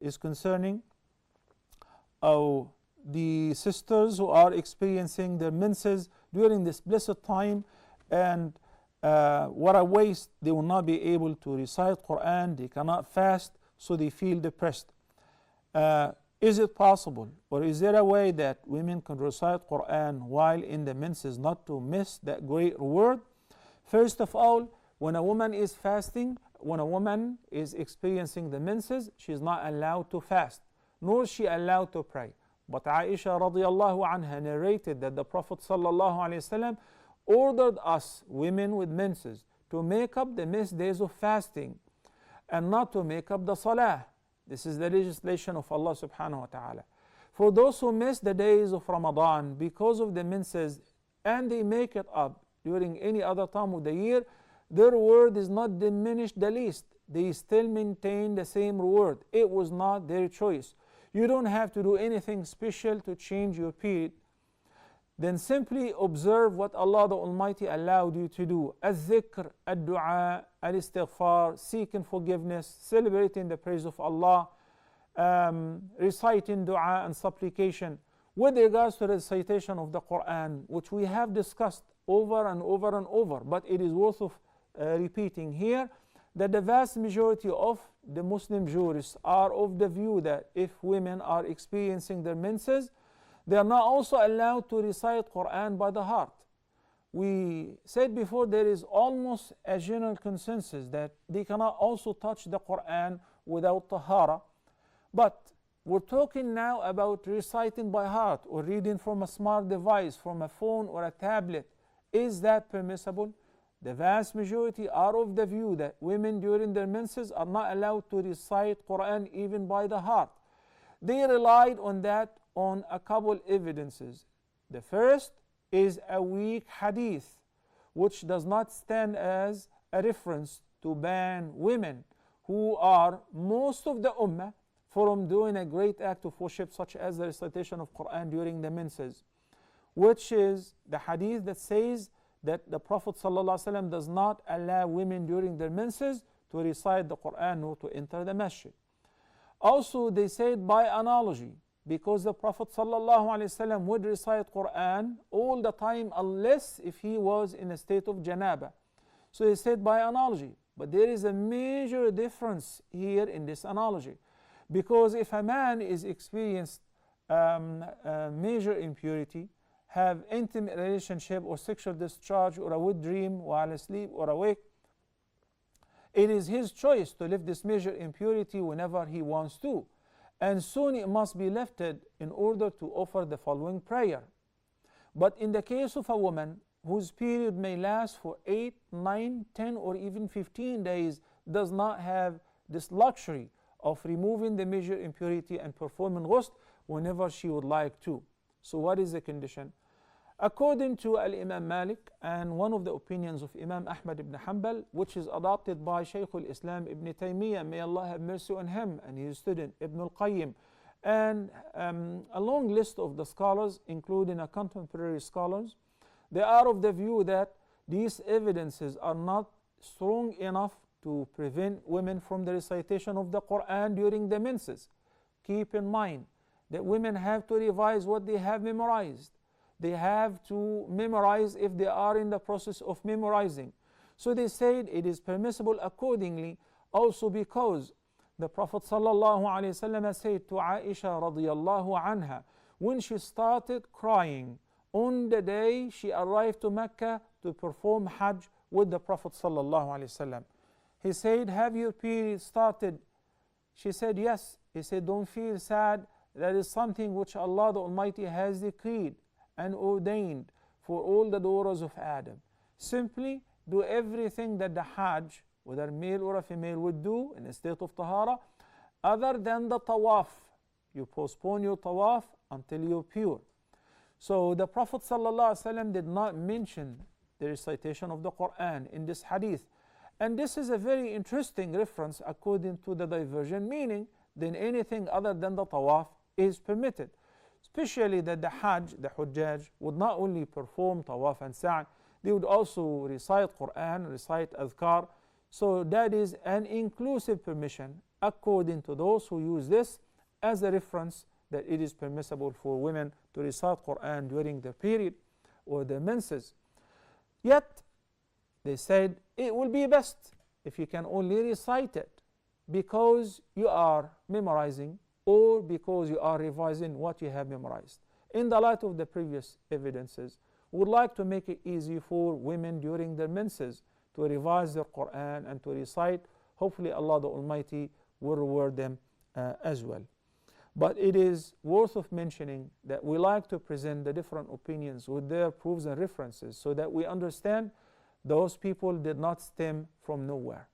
is concerning the sisters who are experiencing their menses during this blessed time, and what a waste. They will not be able to recite Qur'an, they cannot fast, so they feel depressed. Is it possible, or is there a way that women can recite Qur'an while in the menses, not to miss that great reward? First of all, when a woman is fasting, when a woman is experiencing the menses, she is not allowed to fast, nor is she allowed to pray. But Aisha radiallahu anha narrated that the Prophet sallallahu alaihi wasallam ordered us, women with menses, to make up the missed days of fasting and not to make up the salah. This is the legislation of Allah subhanahu wa ta'ala. For those who miss the days of Ramadan because of the menses and they make it up during any other time of the year, their reward is not diminished the least. They still maintain the same reward. It was not their choice. You don't have to do anything special to change your period. Then simply observe what Allah the Almighty allowed you to do. Al-dhikr, al-du'a, al-istighfar, seeking forgiveness, celebrating the praise of Allah, reciting du'a and supplication. With regards to the recitation of the Qur'an, which we have discussed over and over and over, but it is worth of repeating here, that the vast majority of the Muslim jurists are of the view that if women are experiencing their menses, they are not also allowed to recite Qur'an by the heart. We said before there is almost a general consensus that they cannot also touch the Qur'an without tahara. But we're talking now about reciting by heart or reading from a smart device, from a phone or a tablet. Is that permissible? The vast majority are of the view that women during their menses are not allowed to recite Qur'an even by the heart. They relied on that on a couple evidences. The first is a weak hadith, which does not stand as a reference to ban women who are most of the ummah from doing a great act of worship such as the recitation of Qur'an during the menses, which is the hadith that says that the Prophet ﷺ does not allow women during their menses to recite the Qur'an nor to enter the masjid. Also, they said by analogy, because the Prophet ﷺ would recite Qur'an all the time unless if he was in a state of janaba. So they said by analogy, but there is a major difference here in this analogy, because if a man is experienced major impurity, have intimate relationship or sexual discharge or a wet dream while asleep or awake, it is his choice to lift this major impurity whenever he wants to, and soon it must be lifted in order to offer the following prayer. But in the case of a woman whose period may last for 8, 9, 10 or even 15 days, does not have this luxury of removing the major impurity and performing ghusl whenever she would like to. So what is the condition? According to Al-Imam Malik and one of the opinions of Imam Ahmad ibn Hanbal, which is adopted by Sheikh al-Islam ibn Taymiyyah, may Allah have mercy on him, and his student Ibn al-Qayyim, and a long list of the scholars, including contemporary scholars, they are of the view that these evidences are not strong enough to prevent women from the recitation of the Qur'an during the menses. Keep in mind that women have to revise what they have memorized. They have to memorize if they are in the process of memorizing. So they said it is permissible accordingly, also because the Prophet ﷺ said to Aisha radiallahu anha, when she started crying on the day she arrived to Mecca to perform Hajj with the Prophet ﷺ. He said, have your period started? She said, yes. He said, don't feel sad. That is something which Allah the Almighty has decreed and ordained for all the daughters of Adam. Simply do everything that the Hajj, whether male or a female, would do in a state of tahara, other than the tawaf. You postpone your tawaf until you're pure. So the Prophet ﷺ did not mention the recitation of the Qur'an in this hadith. And this is a very interesting reference according to the divergent meaning. Then anything other than the tawaf is permitted. Especially that the Hajj, the Hujjaj, would not only perform tawaf and sa'i, they would also recite Qur'an, recite adhkar. So that is an inclusive permission. according to those who use this as a reference that it is permissible for women to recite Qur'an during their period or their menses. Yet, they said it will be best if you can only recite it because you are memorizing or because you are revising what you have memorized. In the light of the previous evidences, we would like to make it easy for women during their menses to revise their Qur'an and to recite. Hopefully Allah the Almighty will reward them as well. But it is worth of mentioning that we like to present the different opinions with their proofs and references so that we understand those people did not stem from nowhere.